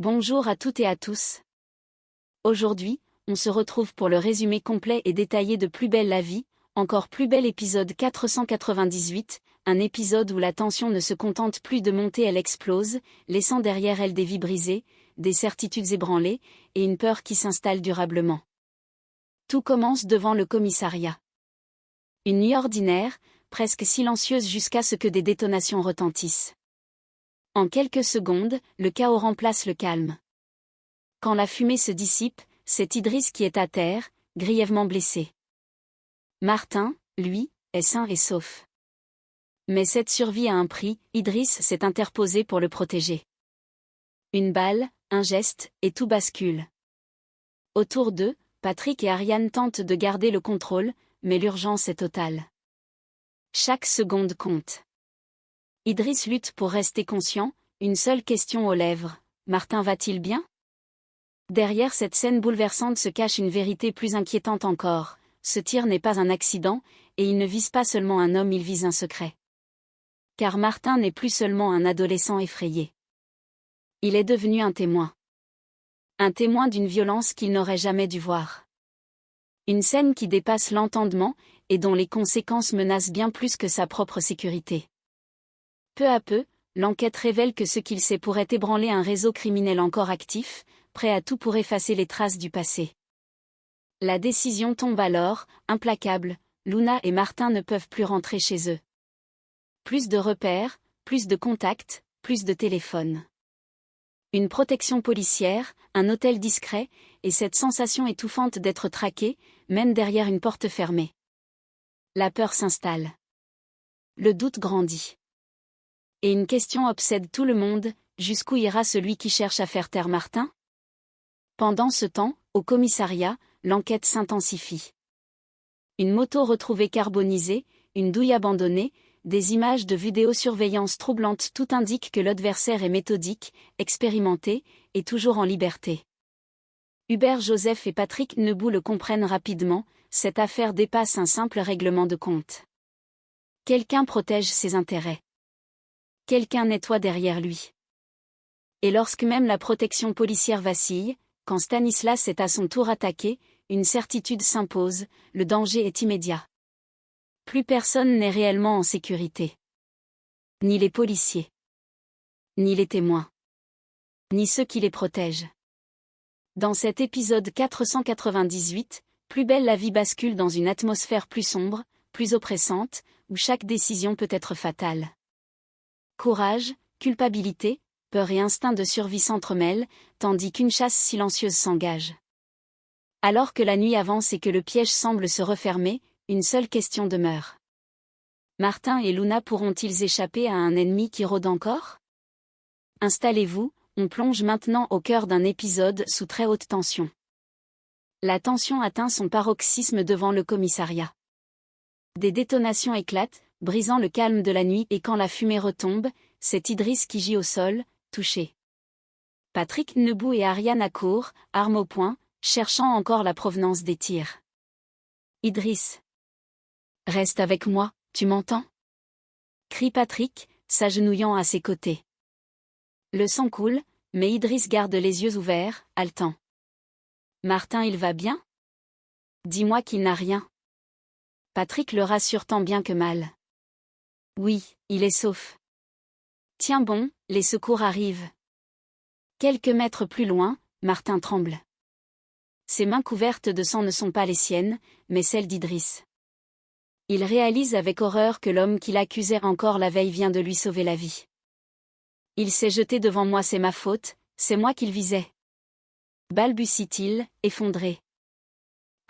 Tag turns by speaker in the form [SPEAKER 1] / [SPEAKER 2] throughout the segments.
[SPEAKER 1] Bonjour à toutes et à tous. Aujourd'hui, on se retrouve pour le résumé complet et détaillé de Plus belle la vie, encore plus belle épisode 498, un épisode où la tension ne se contente plus de monter, elle explose, laissant derrière elle des vies brisées, des certitudes ébranlées, et une peur qui s'installe durablement. Tout commence devant le commissariat. Une nuit ordinaire, presque silencieuse jusqu'à ce que des détonations retentissent. En quelques secondes, le chaos remplace le calme. Quand la fumée se dissipe, c'est Idriss qui est à terre, grièvement blessé. Martin, lui, est sain et sauf. Mais cette survie a un prix, Idriss s'est interposé pour le protéger. Une balle, un geste, et tout bascule. Autour d'eux, Patrick et Ariane tentent de garder le contrôle, mais l'urgence est totale. Chaque seconde compte. Idriss lutte pour rester conscient, une seule question aux lèvres. Martin va-t-il bien? Derrière cette scène bouleversante se cache une vérité plus inquiétante encore. Ce tir n'est pas un accident, et il ne vise pas seulement un homme, il vise un secret. Car Martin n'est plus seulement un adolescent effrayé. Il est devenu un témoin. Un témoin d'une violence qu'il n'aurait jamais dû voir. Une scène qui dépasse l'entendement, et dont les conséquences menacent bien plus que sa propre sécurité. Peu à peu, l'enquête révèle que ce qu'il sait pourrait ébranler un réseau criminel encore actif, prêt à tout pour effacer les traces du passé. La décision tombe alors, implacable, Luna et Martin ne peuvent plus rentrer chez eux. Plus de repères, plus de contacts, plus de téléphones. Une protection policière, un hôtel discret, et cette sensation étouffante d'être traqué, mène derrière une porte fermée. La peur s'installe. Le doute grandit. Et une question obsède tout le monde, jusqu'où ira celui qui cherche à faire taire Martin? Pendant ce temps, au commissariat, l'enquête s'intensifie. Une moto retrouvée carbonisée, une douille abandonnée, des images de vidéosurveillance troublantes, tout indique que l'adversaire est méthodique, expérimenté, et toujours en liberté. Hubert Joseph et Patrick Nebou le comprennent rapidement, cette affaire dépasse un simple règlement de compte. Quelqu'un protège ses intérêts. Quelqu'un nettoie derrière lui. Et lorsque même la protection policière vacille, quand Stanislas est à son tour attaqué, une certitude s'impose, le danger est immédiat. Plus personne n'est réellement en sécurité. Ni les policiers. Ni les témoins. Ni ceux qui les protègent. Dans cet épisode 498, Plus belle la vie bascule dans une atmosphère plus sombre, plus oppressante, où chaque décision peut être fatale. Courage, culpabilité, peur et instinct de survie s'entremêlent, tandis qu'une chasse silencieuse s'engage. Alors que la nuit avance et que le piège semble se refermer, une seule question demeure. Martin et Luna pourront-ils échapper à un ennemi qui rôde encore? Installez-vous, on plonge maintenant au cœur d'un épisode sous très haute tension. La tension atteint son paroxysme devant le commissariat. Des détonations éclatent, brisant le calme de la nuit, et quand la fumée retombe, c'est Idriss qui gît au sol, touché. Patrick Nebou et Ariane accourent, armes au poing, cherchant encore la provenance des tirs. Idriss. Reste avec moi, tu m'entends? Crie Patrick, s'agenouillant à ses côtés. Le sang coule, mais Idriss garde les yeux ouverts, haletant. Martin, il va bien? Dis-moi qu'il n'a rien. Patrick le rassure tant bien que mal. Oui, il est sauf. Tiens bon, les secours arrivent. Quelques mètres plus loin, Martin tremble. Ses mains couvertes de sang ne sont pas les siennes, mais celles d'Idriss. Il réalise avec horreur que l'homme qu'il accusait encore la veille vient de lui sauver la vie. Il s'est jeté devant moi, c'est ma faute, c'est moi qu'il visait. Balbutie-t-il, effondré.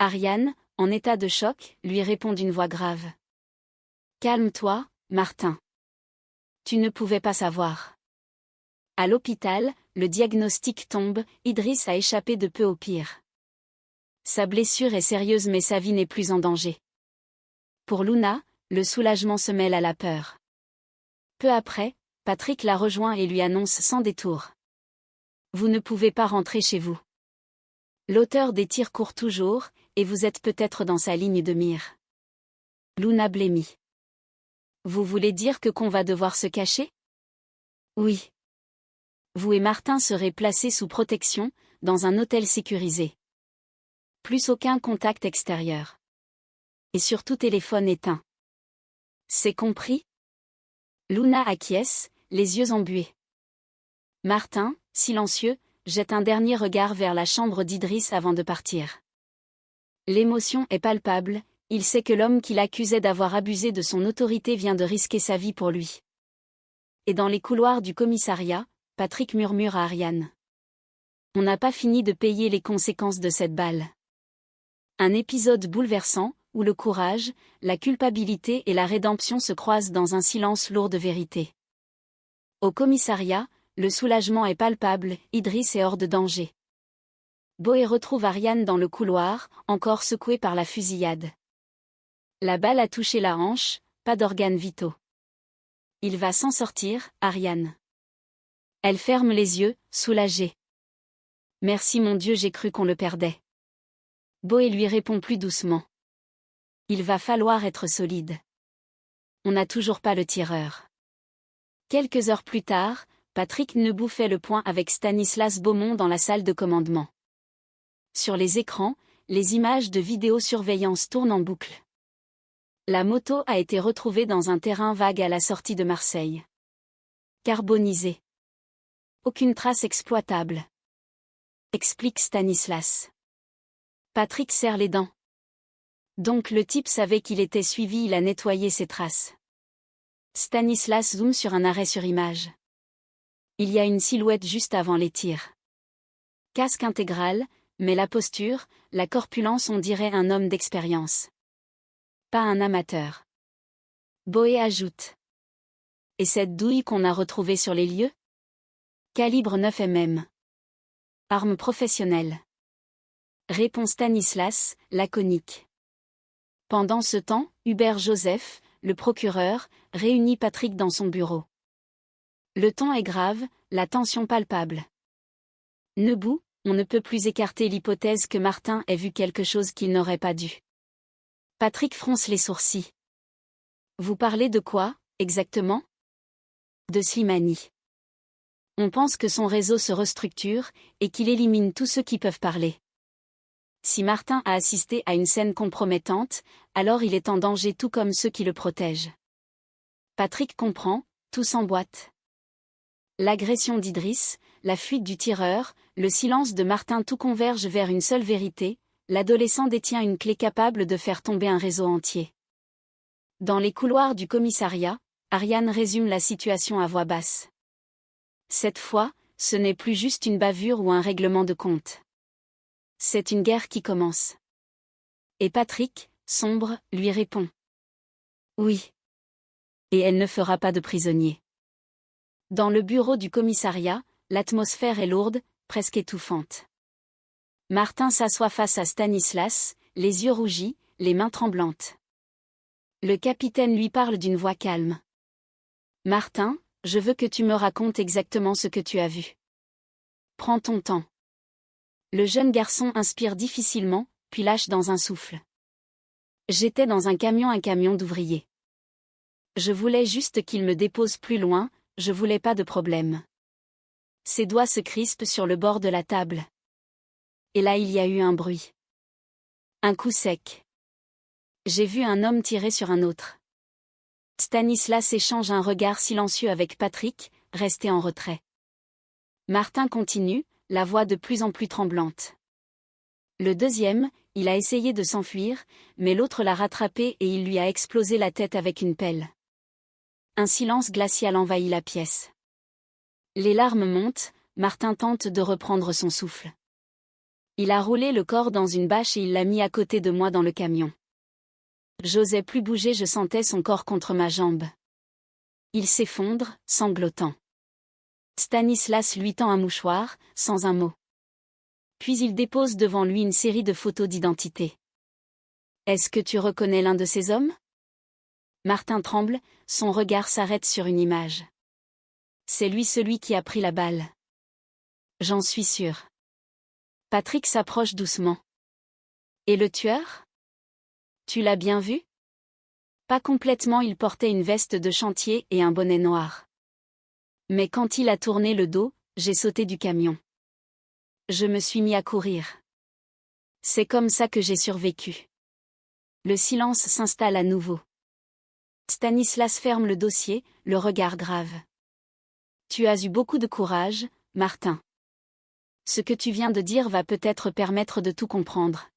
[SPEAKER 1] Ariane, en état de choc, lui répond d'une voix grave. Calme-toi, Martin. Tu ne pouvais pas savoir. À l'hôpital, le diagnostic tombe, Idriss a échappé de peu au pire. Sa blessure est sérieuse mais sa vie n'est plus en danger. Pour Luna, le soulagement se mêle à la peur. Peu après, Patrick la rejoint et lui annonce sans détour. Vous ne pouvez pas rentrer chez vous. L'auteur des tirs court toujours, et vous êtes peut-être dans sa ligne de mire. Luna blêmit. Vous voulez dire qu'on va devoir se cacher? Oui. Vous et Martin serez placés sous protection, dans un hôtel sécurisé. Plus aucun contact extérieur. Et surtout téléphone éteint. C'est compris? Luna acquiesce, les yeux embués. Martin, silencieux, jette un dernier regard vers la chambre d'Idriss avant de partir. L'émotion est palpable, il sait que l'homme qu'il accusait d'avoir abusé de son autorité vient de risquer sa vie pour lui. Et dans les couloirs du commissariat, Patrick murmure à Ariane. On n'a pas fini de payer les conséquences de cette balle. Un épisode bouleversant, où le courage, la culpabilité et la rédemption se croisent dans un silence lourd de vérité. Au commissariat, le soulagement est palpable, Idriss est hors de danger. Boé retrouve Ariane dans le couloir, encore secouée par la fusillade. La balle a touché la hanche, pas d'organes vitaux. Il va s'en sortir, Ariane. Elle ferme les yeux, soulagée. Merci mon Dieu, j'ai cru qu'on le perdait. Boé lui répond plus doucement. Il va falloir être solide. On n'a toujours pas le tireur. Quelques heures plus tard, Patrick Nebou fait le point avec Stanislas Beaumont dans la salle de commandement. Sur les écrans, les images de vidéosurveillance tournent en boucle. La moto a été retrouvée dans un terrain vague à la sortie de Marseille. Carbonisée. Aucune trace exploitable. Explique Stanislas. Patrick serre les dents. Donc le type savait qu'il était suivi, il a nettoyé ses traces. Stanislas zoome sur un arrêt sur image. Il y a une silhouette juste avant les tirs. Casque intégral, mais la posture, la corpulence, on dirait un homme d'expérience. Pas un amateur. Boé ajoute. Et cette douille qu'on a retrouvée sur les lieux? Calibre 9 mm. Arme professionnelle. Répond Stanislas, laconique. Pendant ce temps, Hubert Joseph, le procureur, réunit Patrick dans son bureau. Le ton est grave, la tension palpable. Nebou, on ne peut plus écarter l'hypothèse que Martin ait vu quelque chose qu'il n'aurait pas dû. Patrick fronce les sourcils. Vous parlez de quoi, exactement? De Slimani. On pense que son réseau se restructure, et qu'il élimine tous ceux qui peuvent parler. Si Martin a assisté à une scène compromettante, alors il est en danger tout comme ceux qui le protègent. Patrick comprend, tout s'emboîte. L'agression d'Idriss, la fuite du tireur, le silence de Martin, tout converge vers une seule vérité, l'adolescent détient une clé capable de faire tomber un réseau entier. Dans les couloirs du commissariat, Ariane résume la situation à voix basse. Cette fois, ce n'est plus juste une bavure ou un règlement de compte. C'est une guerre qui commence. Et Patrick, sombre, lui répond. Oui. Et elle ne fera pas de prisonniers. Dans le bureau du commissariat, l'atmosphère est lourde, presque étouffante. Martin s'assoit face à Stanislas, les yeux rougis, les mains tremblantes. Le capitaine lui parle d'une voix calme. Martin, je veux que tu me racontes exactement ce que tu as vu. Prends ton temps. Le jeune garçon inspire difficilement, puis lâche dans un souffle. J'étais dans un camion d'ouvriers. Je voulais juste qu'il me dépose plus loin, je voulais pas de problème. Ses doigts se crispent sur le bord de la table. Et là il y a eu un bruit. Un coup sec. J'ai vu un homme tirer sur un autre. Stanislas échange un regard silencieux avec Patrick, resté en retrait. Martin continue, la voix de plus en plus tremblante. Le deuxième, il a essayé de s'enfuir, mais l'autre l'a rattrapé et il lui a explosé la tête avec une pelle. Un silence glacial envahit la pièce. Les larmes montent, Martin tente de reprendre son souffle. Il a roulé le corps dans une bâche et il l'a mis à côté de moi dans le camion. J'osais plus bouger, je sentais son corps contre ma jambe. Il s'effondre, sanglotant. Stanislas lui tend un mouchoir, sans un mot. Puis il dépose devant lui une série de photos d'identité. Est-ce que tu reconnais l'un de ces hommes? Martin tremble, son regard s'arrête sur une image. C'est lui celui qui a pris la balle. J'en suis sûr. Patrick s'approche doucement. Et le tueur? Tu l'as bien vu? Pas complètement, il portait une veste de chantier et un bonnet noir. Mais quand il a tourné le dos, J'ai sauté du camion. Je me suis mis à courir. C'est comme ça que j'ai survécu. Le silence s'installe à nouveau. Stanislas ferme le dossier, le regard grave. Tu as eu beaucoup de courage, Martin. Ce que tu viens de dire va peut-être permettre de tout comprendre.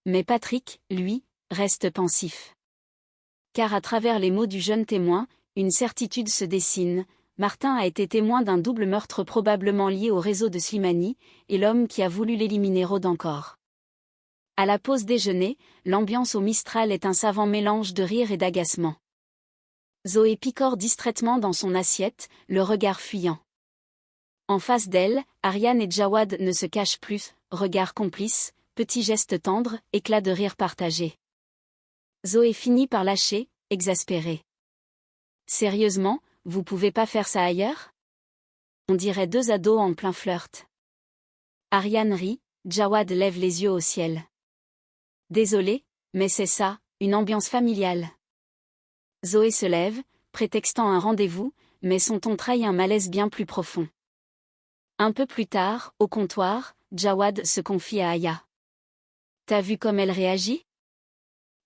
[SPEAKER 1] Mais Patrick, lui, reste pensif. Car à travers les mots du jeune témoin, une certitude se dessine. Martin a été témoin d'un double meurtre probablement lié au réseau de Slimani, et l'homme qui a voulu l'éliminer rôde encore. À la pause déjeuner, l'ambiance au Mistral est un savant mélange de rire et d'agacement. Zoé picore distraitement dans son assiette, le regard fuyant. En face d'elle, Ariane et Jawad ne se cachent plus, regard complice, petits gestes tendres, éclat de rire partagé. Zoé finit par lâcher, exaspérée. Sérieusement, vous pouvez pas faire ça ailleurs? On dirait deux ados en plein flirt. Ariane rit, Jawad lève les yeux au ciel. Désolé, mais c'est ça, une ambiance familiale. Zoé se lève, prétextant un rendez-vous, mais son ton trahit un malaise bien plus profond. Un peu plus tard, au comptoir, Jawad se confie à Aya. T'as vu comme elle réagit?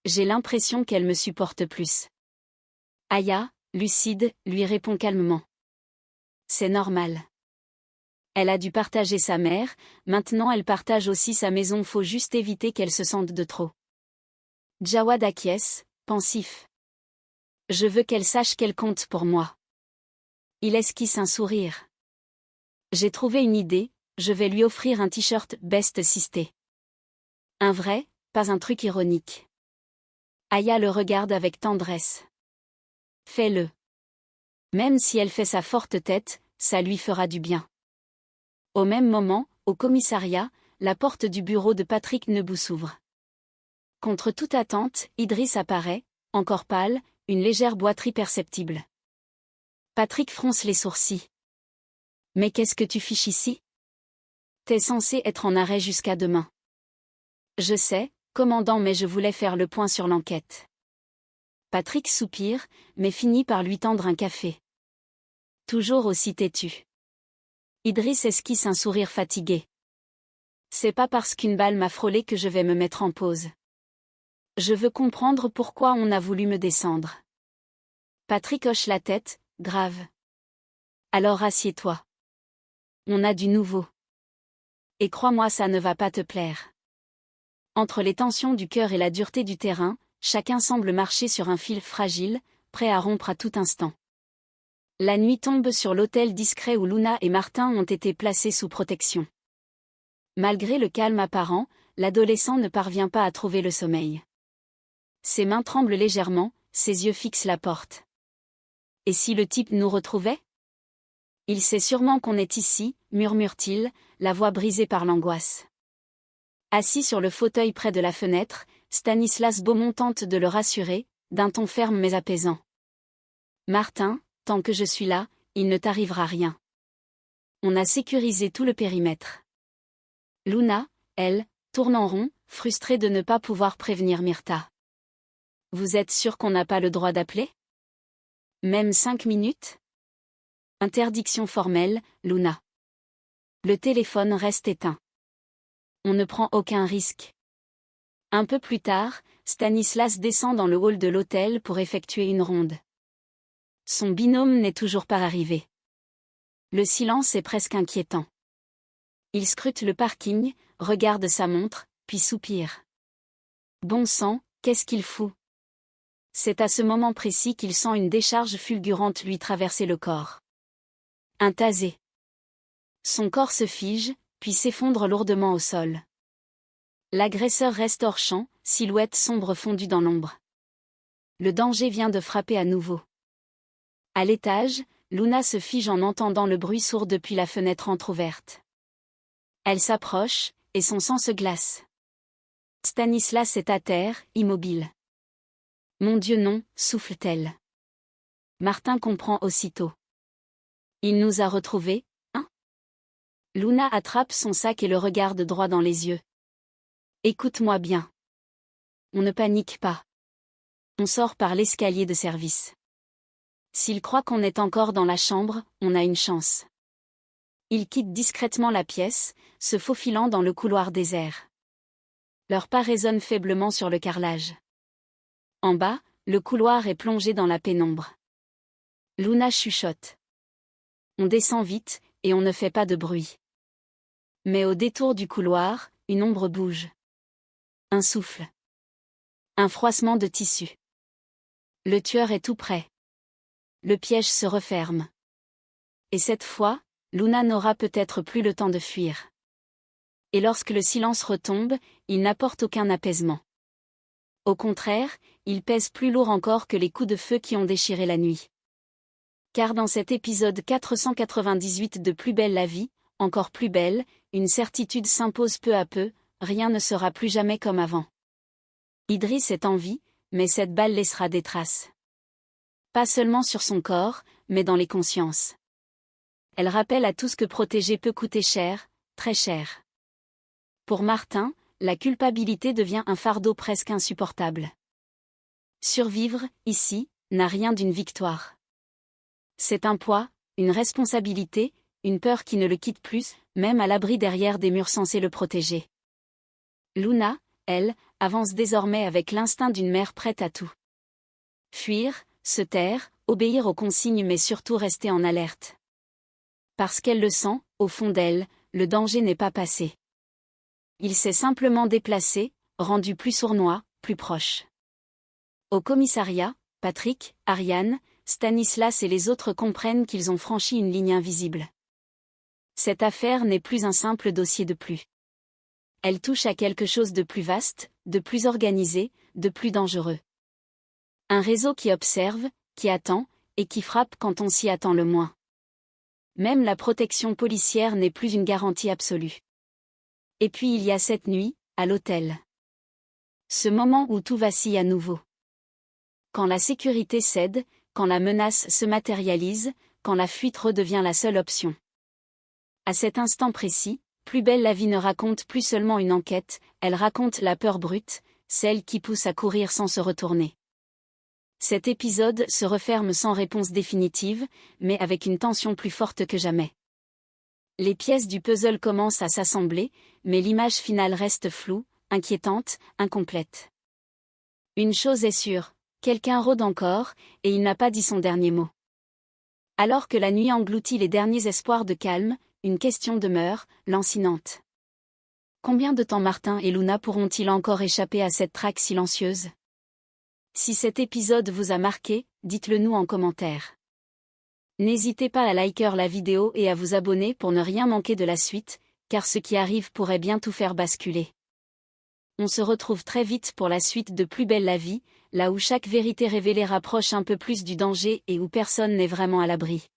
[SPEAKER 1] J'ai l'impression qu'elle me supporte plus. Aya, lucide, lui répond calmement. C'est normal. Elle a dû partager sa mère, maintenant elle partage aussi sa maison, faut juste éviter qu'elle se sente de trop. Jawad acquiesce, pensif. Je veux qu'elle sache qu'elle compte pour moi. Il esquisse un sourire. J'ai trouvé une idée, je vais lui offrir un t-shirt Best Sisté. Un vrai, pas un truc ironique. Aya le regarde avec tendresse. Fais-le. Même si elle fait sa forte tête, ça lui fera du bien. Au même moment, au commissariat, la porte du bureau de Patrick Nebou s'ouvre. Contre toute attente, Idriss apparaît, encore pâle, une légère boiterie perceptible. Patrick fronce les sourcils. Mais qu'est-ce que tu fiches ici? T'es censé être en arrêt jusqu'à demain. Je sais, commandant, mais je voulais faire le point sur l'enquête. Patrick soupire, mais finit par lui tendre un café. Toujours aussi têtu. Idriss esquisse un sourire fatigué. C'est pas parce qu'une balle m'a frôlé que je vais me mettre en pause. Je veux comprendre pourquoi on a voulu me descendre. Patrick hoche la tête, grave. Alors assieds-toi. On a du nouveau. Et crois-moi, ça ne va pas te plaire. Entre les tensions du cœur et la dureté du terrain, chacun semble marcher sur un fil fragile, prêt à rompre à tout instant. La nuit tombe sur l'hôtel discret où Luna et Martin ont été placés sous protection. Malgré le calme apparent, l'adolescent ne parvient pas à trouver le sommeil. Ses mains tremblent légèrement, ses yeux fixent la porte. Et si le type nous retrouvait? Il sait sûrement qu'on est ici, murmure-t-il, la voix brisée par l'angoisse. Assis sur le fauteuil près de la fenêtre, Stanislas Beaumont tente de le rassurer, d'un ton ferme mais apaisant. Martin, tant que je suis là, il ne t'arrivera rien. On a sécurisé tout le périmètre. Luna, elle, tourne en rond, frustrée de ne pas pouvoir prévenir Myrtha. Vous êtes sûr qu'on n'a pas le droit d'appeler? Même 5 minutes? Interdiction formelle, Luna. Le téléphone reste éteint. On ne prend aucun risque. Un peu plus tard, Stanislas descend dans le hall de l'hôtel pour effectuer une ronde. Son binôme n'est toujours pas arrivé. Le silence est presque inquiétant. Il scrute le parking, regarde sa montre, puis soupire. Bon sang, qu'est-ce qu'il fout? C'est à ce moment précis qu'il sent une décharge fulgurante lui traverser le corps. Un tasé. Son corps se fige, puis s'effondre lourdement au sol. L'agresseur reste hors champ, silhouette sombre fondue dans l'ombre. Le danger vient de frapper à nouveau. À l'étage, Luna se fige en entendant le bruit sourd depuis la fenêtre entr'ouverte. Elle s'approche, et son sang se glace. Stanislas est à terre, immobile. Mon Dieu non, souffle-t-elle. Martin comprend aussitôt. Il nous a retrouvés, hein? Luna attrape son sac et le regarde droit dans les yeux. Écoute-moi bien. On ne panique pas. On sort par l'escalier de service. S'il croit qu'on est encore dans la chambre, on a une chance. Ils quittent discrètement la pièce, se faufilant dans le couloir désert. Leurs pas résonnent faiblement sur le carrelage. En bas, le couloir est plongé dans la pénombre. Luna chuchote. On descend vite, et on ne fait pas de bruit. Mais au détour du couloir, une ombre bouge. Un souffle. Un froissement de tissu. Le tueur est tout près. Le piège se referme. Et cette fois, Luna n'aura peut-être plus le temps de fuir. Et lorsque le silence retombe, il n'apporte aucun apaisement. Au contraire, il pèse plus lourd encore que les coups de feu qui ont déchiré la nuit. Car dans cet épisode 498 de Plus belle la vie, encore plus belle, une certitude s'impose peu à peu, rien ne sera plus jamais comme avant. Idriss est en vie, mais cette balle laissera des traces. Pas seulement sur son corps, mais dans les consciences. Elle rappelle à tous que protéger peut coûter cher, très cher. Pour Martin, la culpabilité devient un fardeau presque insupportable. Survivre, ici, n'a rien d'une victoire. C'est un poids, une responsabilité, une peur qui ne le quitte plus, même à l'abri derrière des murs censés le protéger. Luna, elle, avance désormais avec l'instinct d'une mère prête à tout. Fuir, se taire, obéir aux consignes mais surtout rester en alerte. Parce qu'elle le sent, au fond d'elle, le danger n'est pas passé. Il s'est simplement déplacé, rendu plus sournois, plus proche. Au commissariat, Patrick, Ariane, Stanislas et les autres comprennent qu'ils ont franchi une ligne invisible. Cette affaire n'est plus un simple dossier de plus. Elle touche à quelque chose de plus vaste, de plus organisé, de plus dangereux. Un réseau qui observe, qui attend, et qui frappe quand on s'y attend le moins. Même la protection policière n'est plus une garantie absolue. Et puis il y a cette nuit, à l'hôtel. Ce moment où tout vacille à nouveau. Quand la sécurité cède, quand la menace se matérialise, quand la fuite redevient la seule option. À cet instant précis, Plus belle la vie ne raconte plus seulement une enquête, elle raconte la peur brute, celle qui pousse à courir sans se retourner. Cet épisode se referme sans réponse définitive, mais avec une tension plus forte que jamais. Les pièces du puzzle commencent à s'assembler, mais l'image finale reste floue, inquiétante, incomplète. Une chose est sûre, quelqu'un rôde encore, et il n'a pas dit son dernier mot. Alors que la nuit engloutit les derniers espoirs de calme, une question demeure, lancinante. Combien de temps Martin et Luna pourront-ils encore échapper à cette traque silencieuse? Si cet épisode vous a marqué, dites-le nous en commentaire. N'hésitez pas à liker la vidéo et à vous abonner pour ne rien manquer de la suite, car ce qui arrive pourrait bien tout faire basculer. On se retrouve très vite pour la suite de Plus belle la vie, là où chaque vérité révélée rapproche un peu plus du danger et où personne n'est vraiment à l'abri.